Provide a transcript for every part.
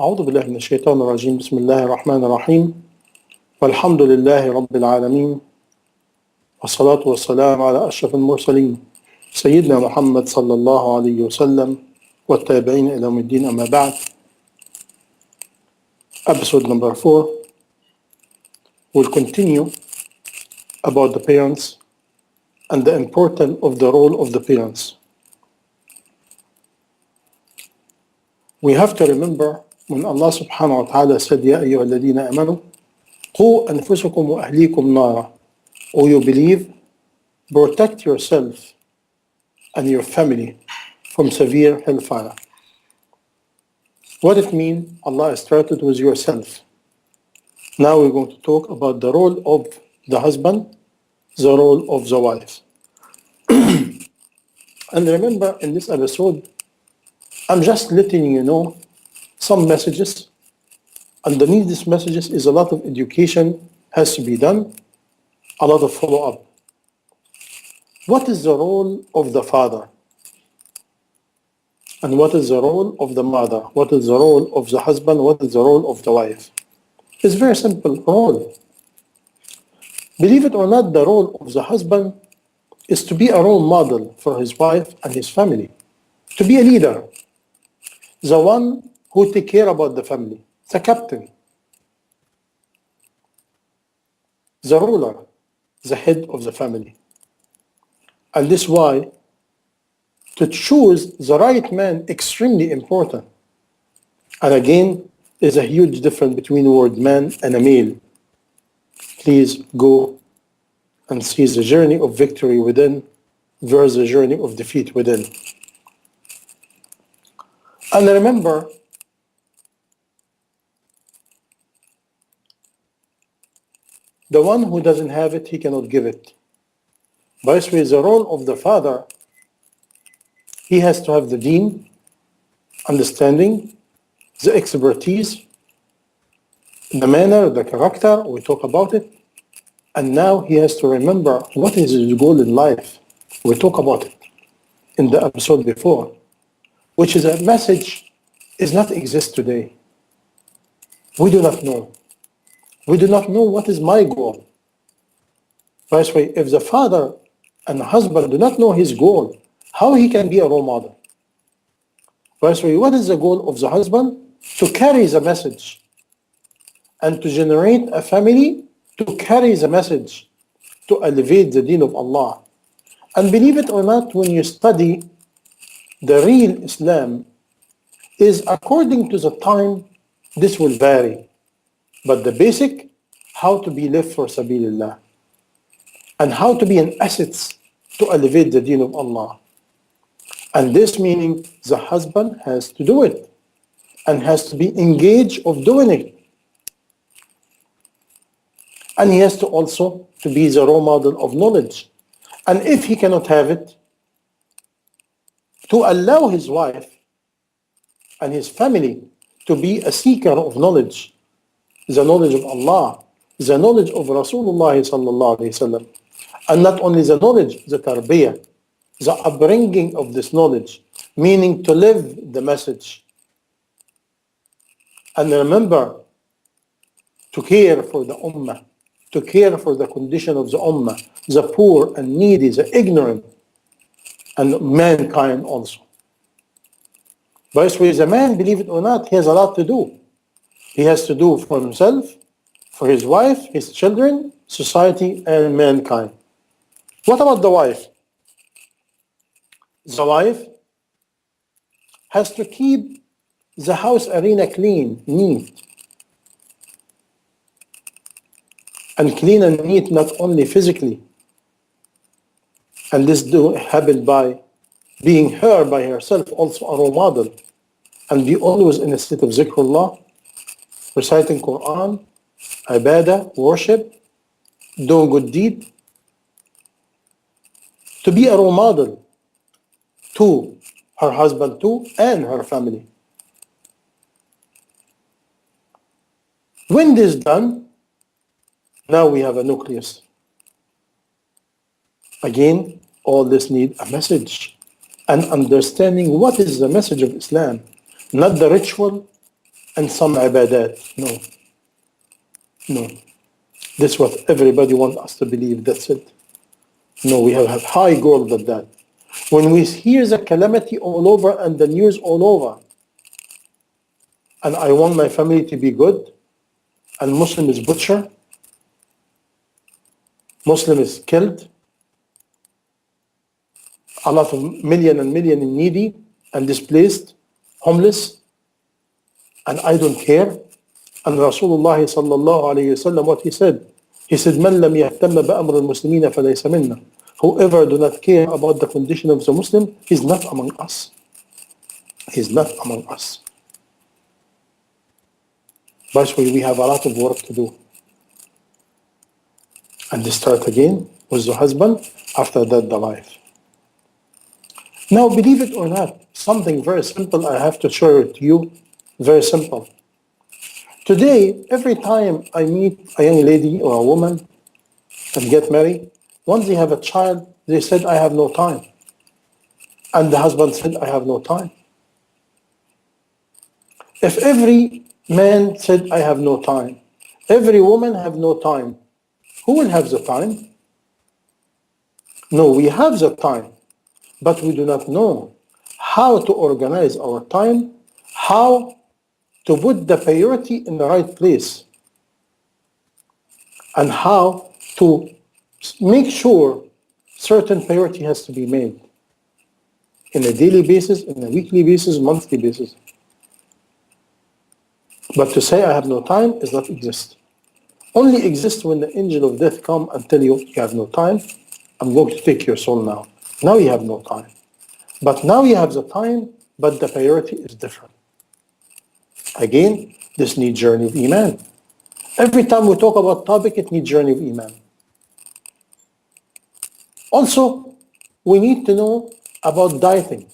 أعوذ بالله من الشيطان الرجيم بسم الله الرحمن الرحيم والحمد لله رب العالمين والصلاة والسلام على أشرف المرسلين سيدنا محمد صلى الله عليه وسلم والتابعين إلى يوم الدين أما بعد. Episode number 4 will continue about the parents and the importance of the role of the parents. We have to remember when Allah subhanahu wa ta'ala said, يا أيها الذين آمنوا قوا أنفسكم وأهليكم نارا. O you believe, protect yourself and your family from severe hellfire. What it means, Allah started with yourself. Now we're going to talk about the role of the husband, the role of the wife. And remember, in this episode, I'm just letting you know some messages. Underneath these messages is a lot of education has to be done, a lot of follow-up. What is the role of the father? And what is the role of the mother? What is the role of the husband? What is the role of the wife? It's very simple role. Believe it or not, the role of the husband is to be a role model for his wife and his family. To be a leader. The one who take care about the family. The captain. The ruler. The head of the family. And this is why to choose the right man extremely important. And again, there's a huge difference between the word man and a male. Please go and see the journey of victory within versus the journey of defeat within. And remember, the one who doesn't have it, he cannot give it. By this way, the role of the father, he has to have the deen, understanding, the expertise, the manner, the character, we talk about it. And now he has to remember what is his goal in life. We talk about it in the episode before, which is a message is not exist today. We do not know. We do not know what is my goal. By this way, if the father and the husband do not know his goal, how he can be a role model? By this way, what is the goal of the husband? To carry the message and to generate a family to carry the message, to elevate the deen of Allah. And believe it or not, when you study the real Islam, is according to the time, this will vary. But the basic, how to be lived for Sabilillah. And how to be an asset to elevate the deen of Allah. And this meaning the husband has to do it. And has to be engaged of doing it. And he has to also to be the role model of knowledge. And if he cannot have it, to allow his wife and his family to be a seeker of knowledge, the knowledge of Allah, the knowledge of Rasulullah sallallahu alaihi wasallam, and not only the knowledge, the tarbiyah, the upbringing of this knowledge, meaning to live the message. And remember to care for the ummah, to care for the condition of the ummah, the poor and needy, the ignorant, and mankind also. By this way, the man, believe it or not, he has a lot to do. He has to do for himself, for his wife, his children, society, and mankind. What about the wife? The wife has to keep the house arena clean, neat. And clean and neat not only physically. And this happen by being her by herself, also a role model. And be always in a state of zikrullah, reciting Quran, ibadah, worship, doing good deed. To be a role model to her husband too and her family. When this is done, now we have a nucleus. Again, all this need a message and understanding what is the message of Islam, not the ritual and some ibadat. No. No. This is what everybody wants us to believe. That's it. No, we have high goal than that. When we hear the calamity all over and the news all over, and I want my family to be good, and Muslim is butcher, Muslim is killed, a lot of million and million needy and displaced, homeless, and I don't care. And Rasulullah sallallahu alayhi wasallam, what he said? He said, "Man lam yahtamma ba'amr al-muslimina falaysa minna." Whoever do not care about the condition of the Muslim is not among us. He's not among us. That's why we have a lot of work to do. And they start again with the husband, after that the wife. Now, believe it or not, something very simple I have to share with you, very simple. Today, every time I meet a young lady or a woman and get married, once they have a child, they said, I have no time. And the husband said, I have no time. If every man said, I have no time, every woman have no time, who will have the time? No, we have the time, but we do not know how to organize our time, how to put the priority in the right place, and how to make sure certain priority has to be made in a daily basis, in a weekly basis, monthly basis. But to say I have no time does not exist. Only exists when the angel of death come and tell you, you have no time, I'm going to take your soul now. Now you have no time. But now you have the time, but the priority is different. Again, this needs journey of Iman. Every time we talk about topic, it needs journey of Iman. Also, we need to know about dieting.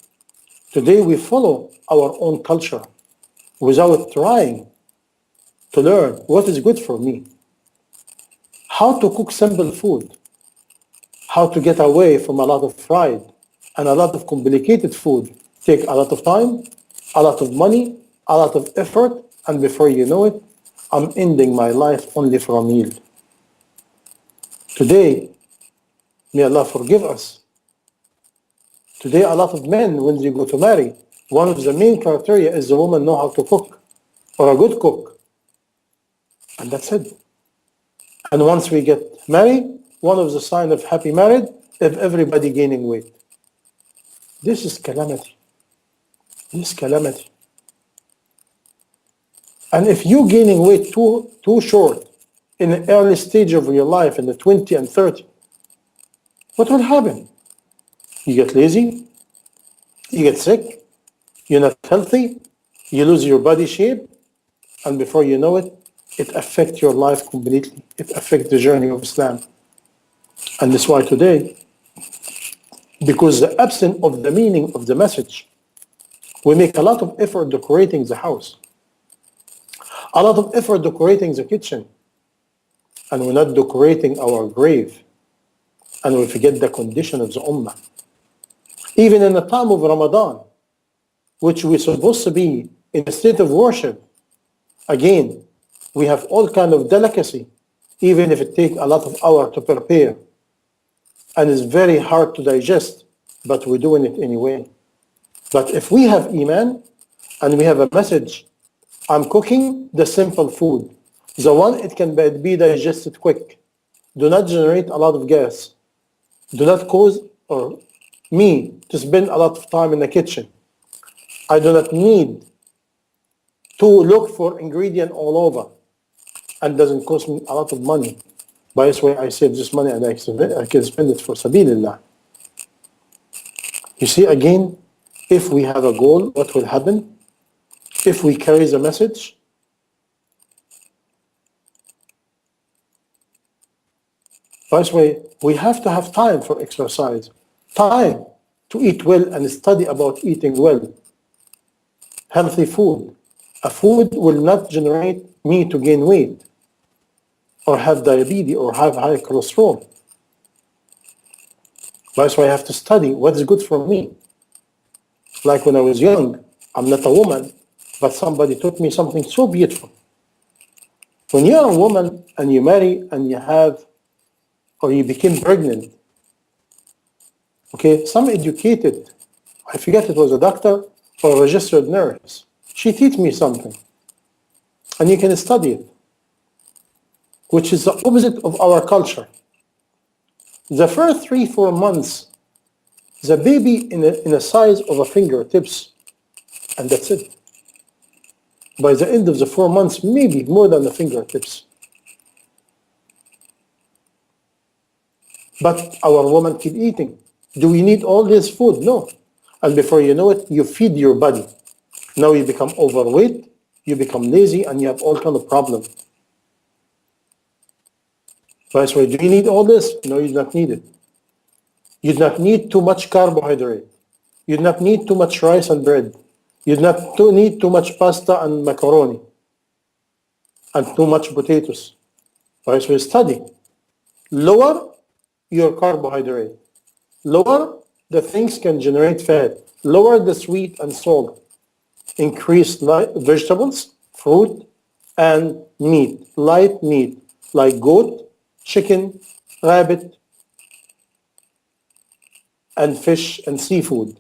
Today we follow our own culture without trying to learn what is good for me. How to cook simple food. How to get away from a lot of fried and a lot of complicated food. Take a lot of time, a lot of money, a lot of effort, and before you know it, I'm ending my life only for a meal. Today, may Allah forgive us. Today, a lot of men, when they go to marry, one of the main criteria is the woman know how to cook, or a good cook. And that's it. And once we get married, one of the signs of happy marriage is everybody gaining weight. This is calamity. This is calamity. And if you gaining weight too short in the early stage of your life, in the 20 and 30, what will happen? You get lazy, you get sick, you're not healthy, you lose your body shape, and before you know it, it affects your life completely. It affects the journey of Islam. And that's why today, because the absence of the meaning of the message, we make a lot of effort decorating the house, a lot of effort decorating the kitchen, and we're not decorating our grave, and we forget the condition of the ummah. Even in the time of Ramadan, which we're supposed to be in a state of worship, again, we have all kind of delicacy, even if it takes a lot of hours to prepare, and it's very hard to digest, but we're doing it anyway. But if we have Iman, and we have a message, I'm cooking the simple food, the one it can be digested quick, do not generate a lot of gas, do not cause or me to spend a lot of time in the kitchen. I do not need to look for ingredient all over, and doesn't cost me a lot of money. By this way, I save this money and I can spend it for Sabilillah. You see, again, if we have a goal, what will happen? If we carry the message, by this way, we have to have time for exercise, time to eat well and study about eating well. Healthy food. A food will not generate me to gain weight, or have diabetes, or have high cholesterol. That's why I have to study what is good for me. Like when I was young, I'm not a woman, But somebody taught me something so beautiful. When you're a woman and you marry and you have, or you became pregnant, okay, some educated, I forget it was a doctor or a registered nurse, she taught me something. And you can study it, which is the opposite of our culture. The first 3-4 months, the baby in a size of a fingertips, and that's it. By the end of the 4 months, maybe more than the fingertips. But our women keep eating. Do we need all this food? No. And before you know it, you feed your body. Now you become overweight, you become lazy, and you have all kind of problems. That's why, do you need all this? No, you do not need it. You do not need too much carbohydrate. You do not need too much rice and bread. You do not need too much pasta and macaroni and too much potatoes. That's why, study. Lower your carbohydrate. Lower the things can generate fat. Lower the sweet and salt. Increase vegetables, fruit, and meat, light meat, like goat, chicken, rabbit, and fish and seafood.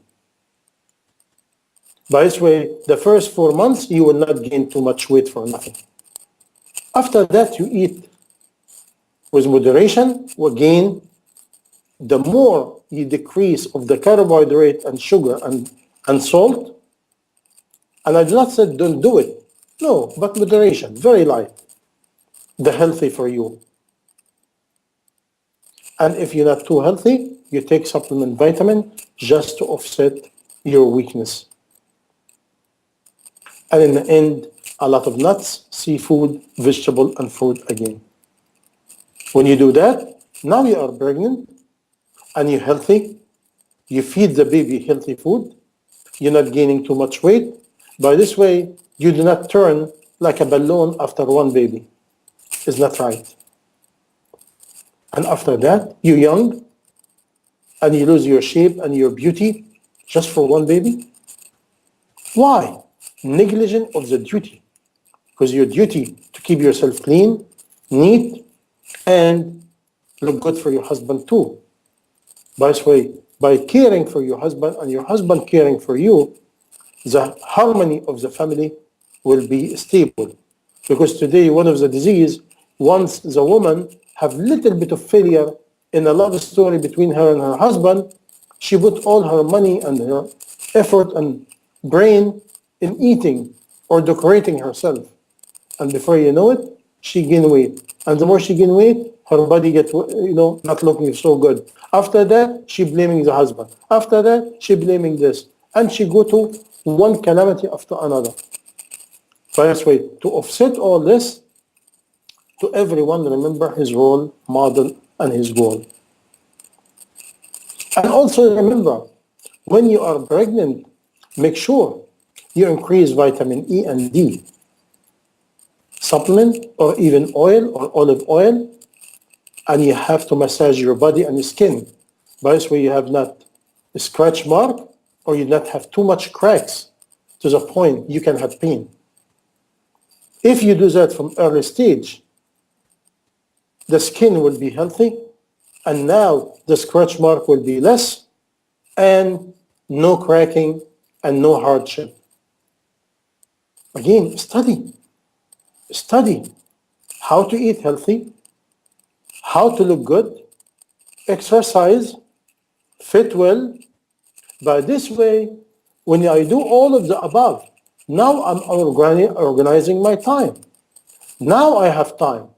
By this way, the first 4 months, you will not gain too much weight for nothing. After that, you eat with moderation. Again, the more you decrease of the carbohydrate and sugar and salt, and I do not say don't do it. No, but moderation, very light. The healthy for you. And if you're not too healthy, you take supplement vitamin just to offset your weakness. And in the end, a lot of nuts, seafood, vegetable, and fruit again. When you do that, now you are pregnant and you're healthy. You feed the baby healthy food. You're not gaining too much weight. By this way, you do not turn like a balloon after one baby. It's not right. And after that, you're young and you lose your shape and your beauty just for one baby? Why? Negligence of the duty. Because your duty to keep yourself clean, neat, and look good for your husband too. By this way, by caring for your husband and your husband caring for you, the harmony of the family will be stable. Because today, one of the disease, once the woman have little bit of failure in a love story between her and her husband, she put all her money and her effort and brain in eating or decorating herself. And before you know it, she gain weight. And the more she gain weight, her body get, not looking so good. After that, she blaming the husband. After that, she blaming this. And she go to one calamity after another. By this way, to offset all this, to everyone remember his role, model, and his goal. And also remember, when you are pregnant, make sure you increase vitamin E and D. Supplement or even oil or olive oil, and you have to massage your body and your skin. By this way, you have not a scratch mark or you not have too much cracks to the point you can have pain. If you do that from early stage, the skin will be healthy, and now the scratch mark will be less, and no cracking and no hardship. Again, study how to eat healthy, how to look good, exercise, fit well. By this way, when I do all of the above, now I'm organizing my time. Now I have time.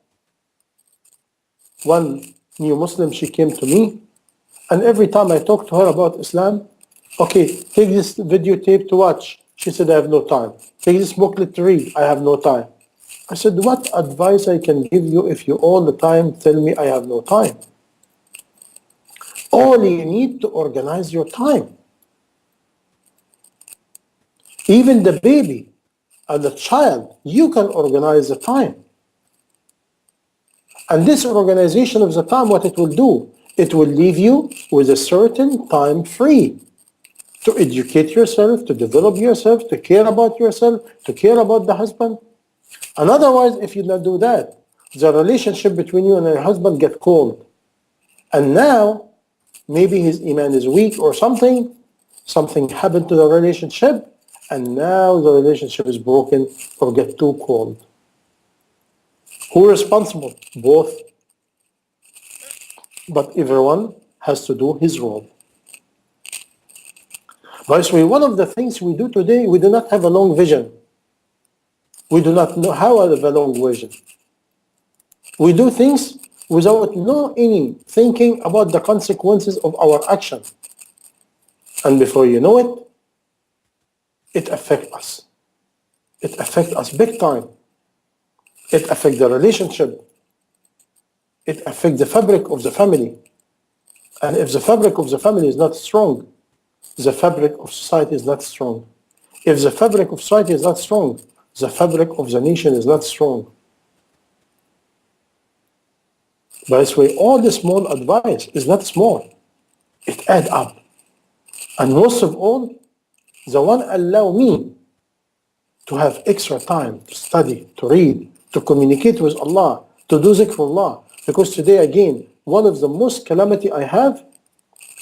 One new Muslim, she came to me, and every time I talk to her about Islam, okay, take this videotape to watch. She said, I have no time. Take this booklet to read. I have no time. I said, what advice I can give you if you all the time tell me I have no time? All you need to organize your time. Even the baby and the child, you can organize the time. And this organization of the time, what it will do, it will leave you with a certain time free to educate yourself, to develop yourself, to care about yourself, to care about the husband. And otherwise, if you don't do that, the relationship between you and your husband get cold. And now, maybe his iman is weak or something happened to the relationship, and now the relationship is broken or get too cold. Who is responsible? Both. But everyone has to do his role. By the way, one of the things we do today, we do not have a long vision. We do not know how to have a long vision. We do things without any thinking about the consequences of our action. And before you know it, it affects us. It affects us big time. It affects the relationship. It affects the fabric of the family. And if the fabric of the family is not strong, the fabric of society is not strong. If the fabric of society is not strong, the fabric of the nation is not strong. By this way, all the small advice is not small. It adds up. And most of all, the one allow me to have extra time to study, to read, to communicate with Allah, to do zikrullah. Because today, again, one of the most calamity I have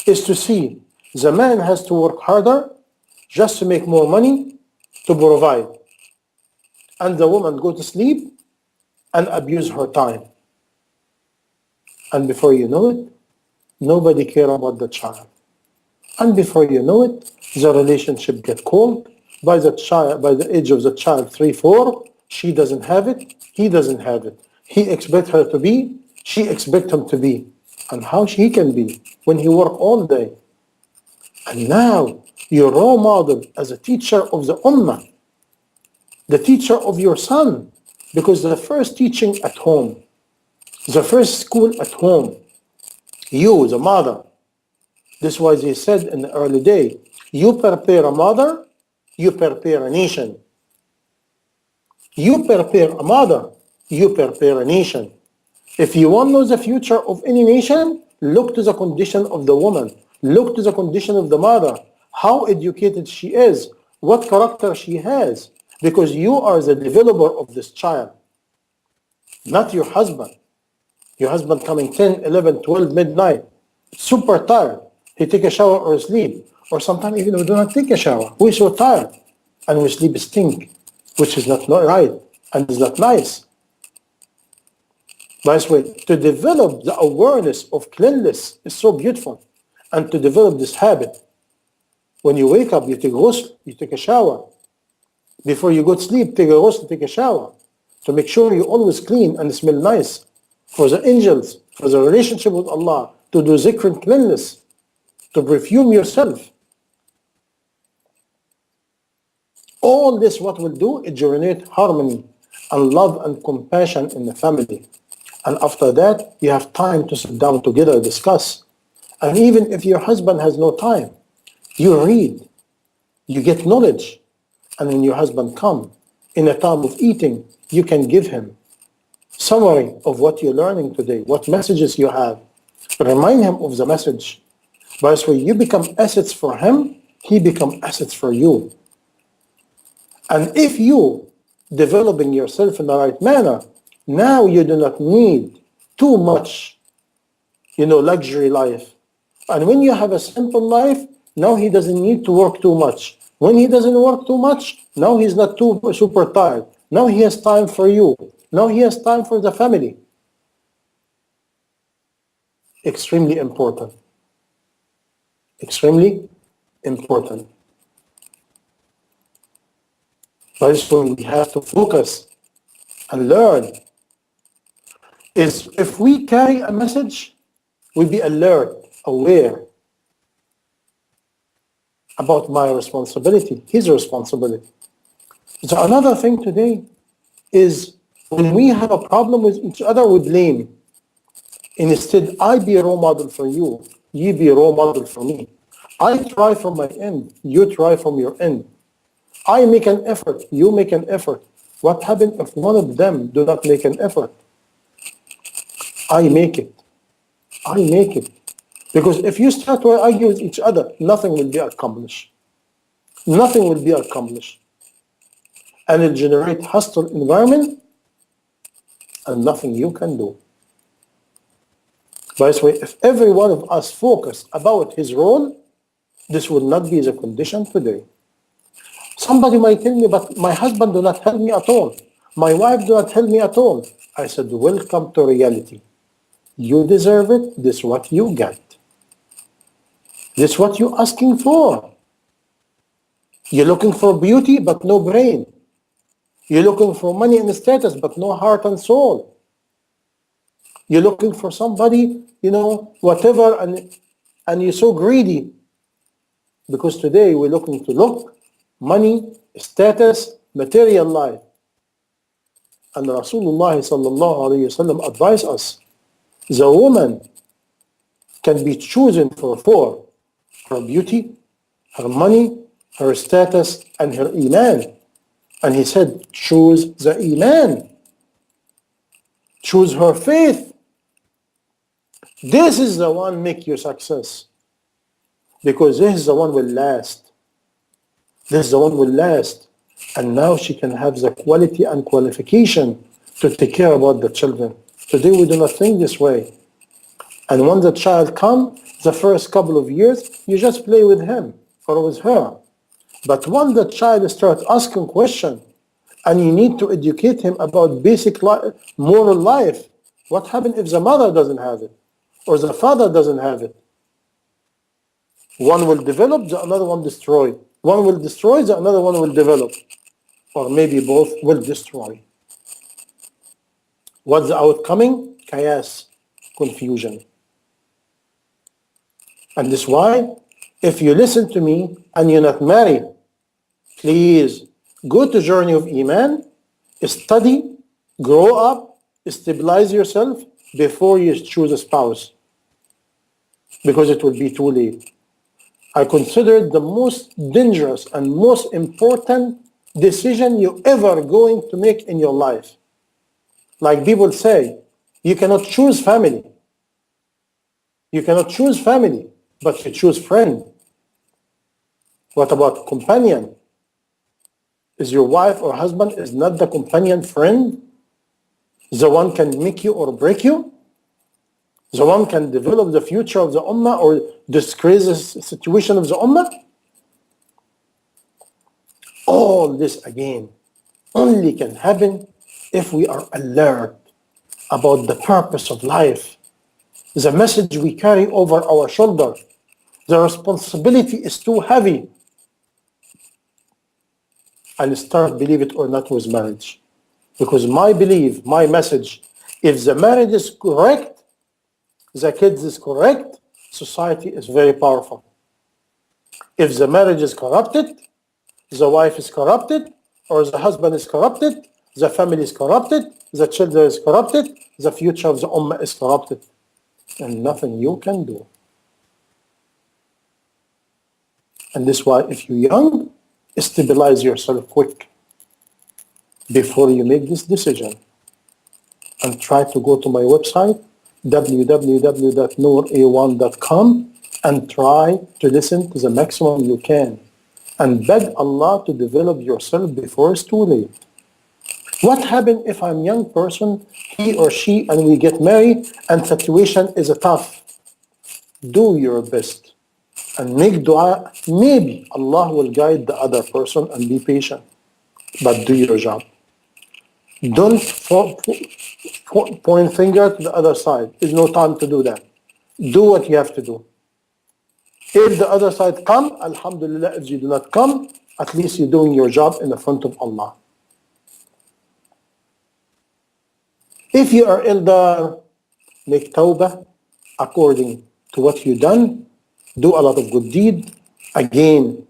is to see the man has to work harder just to make more money to provide. And the woman go to sleep and abuse her time. And before you know it, nobody care about the child. And before you know it, the relationship get cold. By the age of the child 3, 4, she doesn't have it, he doesn't have it. He expects her to be, she expects him to be. And how he can be when he work all day? And now your role model as a teacher of the ummah, the teacher of your son, because the first teaching at home, the first school at home, you, the mother. This was he said in the early day, you prepare a mother, you prepare a nation. You prepare a mother, you prepare a nation. If you want to know the future of any nation, look to the condition of the woman. Look to the condition of the mother. How educated she is. What character she has. Because you are the developer of this child. Not your husband. Your husband coming 10, 11, 12 midnight. Super tired. He take a shower or sleep. Or sometimes even we do not take a shower. We're so tired. And we sleep stink. Which is not right. And is not nice. By this way, to develop the awareness of cleanliness is so beautiful. And to develop this habit. When you wake up, you take ghusl, you take a shower. Before you go to sleep, take a ghusl, take a shower. To make sure you always clean and smell nice. For the angels, for the relationship with Allah, to do zikr and cleanliness, to perfume yourself. All this what will do, it generate harmony and love and compassion in the family. And after that, you have time to sit down together, discuss. And even if your husband has no time, you read, you get knowledge. And when your husband comes, in a time of eating, you can give him summary of what you're learning today, what messages you have. Remind him of the message. By this way, you become assets for him, he becomes assets for you. And if you developing yourself in the right manner, now you do not need too much, luxury life. And when you have a simple life, now he doesn't need to work too much. When he doesn't work too much, now he's not too super tired. Now he has time for you. Now he has time for the family. Extremely important. Extremely important. That's when we have to focus and learn. Is if we carry a message, we be alert, aware about my responsibility, his responsibility. So another thing today is when we have a problem with each other, we blame. Instead, I be a role model for you. You be a role model for me. I try from my end. You try from your end. I make an effort. You make an effort. What happens if one of them do not make an effort? I make it. I make it. Because if you start to argue with each other, nothing will be accomplished. nothing will be accomplished. And it'll generate hostile environment and nothing you can do. By the way, if every one of us focus about his role, this will not be the condition today. Somebody might tell me, but my husband do not help me at all. My wife do not help me at all. I said, welcome to reality. You deserve it. This is what you get. This is what you're asking for. You're looking for beauty, but no brain. You're looking for money and status, but no heart and soul. You're looking for somebody, whatever, and you're so greedy. Because today we're looking to look, money, status, material life. And Rasulullah sallallahu alayhi wasallam advised us, the woman can be chosen for four: her beauty, her money, her status, and her iman. And he said, choose the iman. Choose her faith. This is the one make you success. Because this is the one will last. This is the one will last. And now she can have the quality and qualification to take care about the children. Today we do not think this way. And when the child comes, the first couple of years, you just play with him or with her. But when the child starts asking questions, and you need to educate him about basic moral life, what happens if the mother doesn't have it? Or the father doesn't have it? One will develop, the another one destroy. One will destroy, the another one will develop. Or maybe both will destroy. What's the outcoming? Chaos, confusion. And this is why, if you listen to me and you're not married, please go to journey of Iman, study, grow up, stabilize yourself before you choose a spouse. Because it will be too late. I consider it the most dangerous and most important decision you're ever going to make in your life. Like people say, you cannot choose family. You cannot choose family, but you choose friend. What about companion? Is your wife or husband is not the companion friend? The one can make you or break you? The one can develop the future of the ummah or disgrace the situation of the ummah? All this again only can happen if we are alert about the purpose of life, the message we carry over our shoulder. The responsibility is too heavy. And start, believe it or not, with marriage. Because my belief, my message, if the marriage is correct, the kids is correct, society is very powerful. If the marriage is corrupted, the wife is corrupted, or the husband is corrupted, the family is corrupted, the children is corrupted, the future of the ummah is corrupted. And nothing you can do. And this is why if you're young, stabilize yourself quick before you make this decision. And try to go to my website, www.noora1.com, and try to listen to the maximum you can. And beg Allah to develop yourself before it's too late. What happens if I'm a young person, he or she, and we get married, and situation is tough? Do your best. And make dua. Maybe Allah will guide the other person and be patient. But do your job. Don't point finger to the other side. There's no time to do that. Do what you have to do. If the other side come, alhamdulillah. If you do not come, at least you're doing your job in the front of Allah. If you are elder, make tawbah according to what you done. Do a lot of good deed. Again,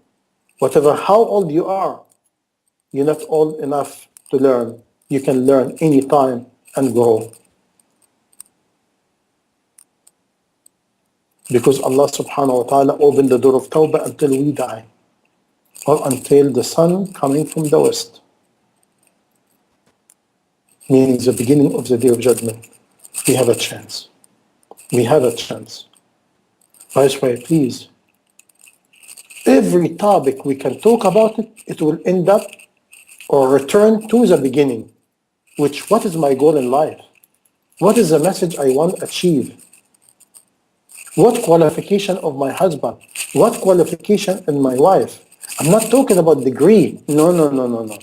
whatever, how old you are, you're not old enough to learn. You can learn anytime and grow. Because Allah subhanahu wa ta'ala opened the door of tawbah until we die. Or until the sun coming from the west. Meaning the beginning of the day of judgment. We have a chance. We have a chance. By this way, please, Every topic we can talk about it, it will end up or return to the beginning, which what is my goal in life? What is the message I want to achieve? What qualification of my husband? What qualification in my wife? I'm not talking about degree. No, no, no, no, no.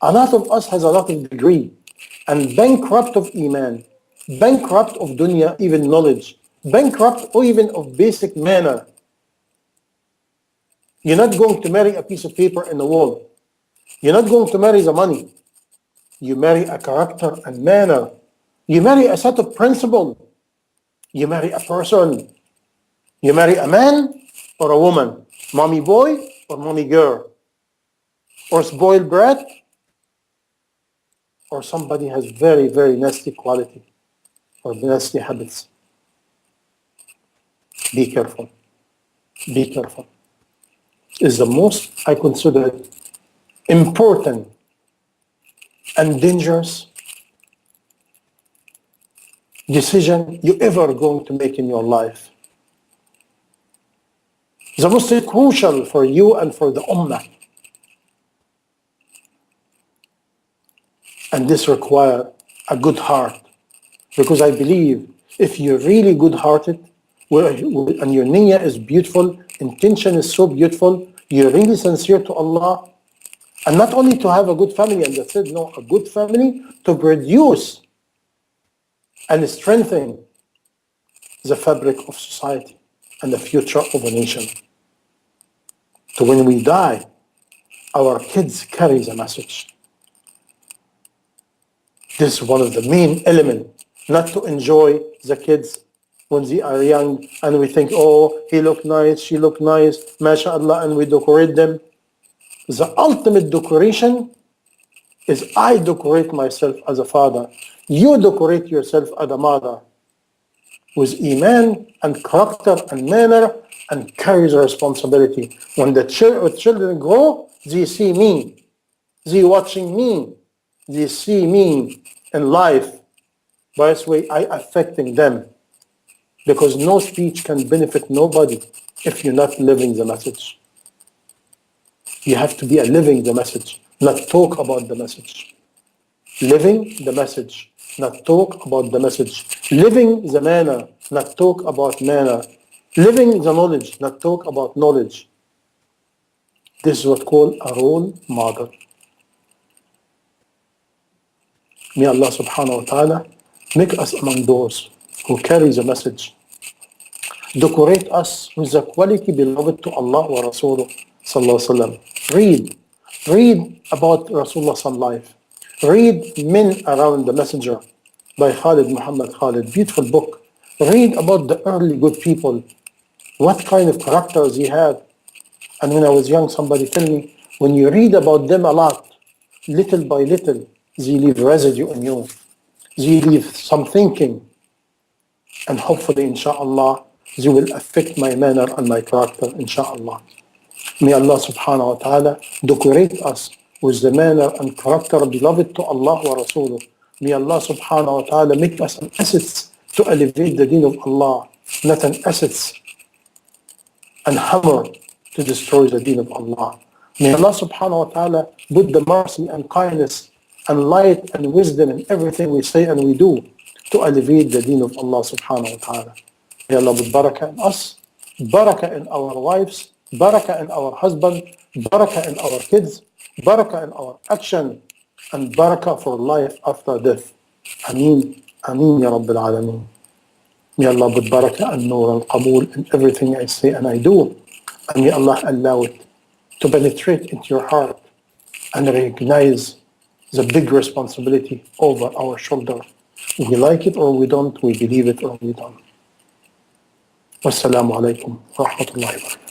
A lot of us has a lot of degree and bankrupt of iman, bankrupt of dunya, even knowledge, bankrupt or even of basic manner. You're not going to marry a piece of paper in the wall. You're not going to marry the money. You marry a character and manner. You marry a set of principles. You marry a person. You marry a man or a woman, mommy boy or mommy girl, or spoiled brat, or somebody has very, very nasty quality or nasty habits. Be careful. Be careful. Is the most, I consider, important and dangerous decision you ever going to make in your life. The most crucial for you and for the ummah. And this requires a good heart. Because I believe if you're really good-hearted, and your niyyah is beautiful, intention is so beautiful, you're really sincere to Allah, and not only to have a good family, and that's it, no, a good family to produce and strengthen the fabric of society and the future of a nation. So when we die, our kids carry the message. This is one of the main elements, not to enjoy the kids when they are young and we think, oh, he look nice, she look nice, mashallah, and we decorate them. The ultimate decoration is I decorate myself as a father. You decorate yourself as a mother with iman and character and manner and carry the responsibility. When the children grow, they see me. They watching me. They see me in life. By this way, I affecting them. Because no speech can benefit nobody if you're not living the message. You have to be a living the message, not talk about the message. Living the message, not talk about the message. Living the manner, not talk about manner. Living the knowledge, not talk about knowledge. This is what called a role model. May Allah subhanahu wa ta'ala make us among those who carry the message. Decorate us with the quality beloved to Allah wa Rasuluh sallallahu alaihi wasallam. Read about Rasulullah's life. Read Men Around the Messenger by Khalid Muhammad Khalid. Beautiful book. Read about the early good people. What kind of characters he had. And when I was young, somebody told me, when you read about them a lot, little by little, they leave residue in you. They leave some thinking. And hopefully, inshallah, they will affect my manner and my character, inshallah. May Allah subhanahu wa ta'ala decorate us with the manner and character beloved to Allah wa Rasuluh. May Allah subhanahu wa ta'ala make us an assets to elevate the deen of Allah, not an assets and hammer to destroy the deen of Allah. May Allah subhanahu wa ta'ala put the mercy and kindness and light and wisdom in everything we say and we do to elevate the deen of Allah subhanahu wa ta'ala. May Allah put barakah in us, barakah in our wives, barakah in our husband, barakah in our kids, barakah in our action, and barakah for life after death. Ameen, Ameen Ya Rabbil Alameen. May Allah put barakah and nur and qabool in everything I say and I do. And may Allah allow it to penetrate into your heart and recognize the big responsibility over our shoulder. We like it or we don't, we believe it or we don't. Wassalamu alaikum wa rahmatullahi wa barakatuh.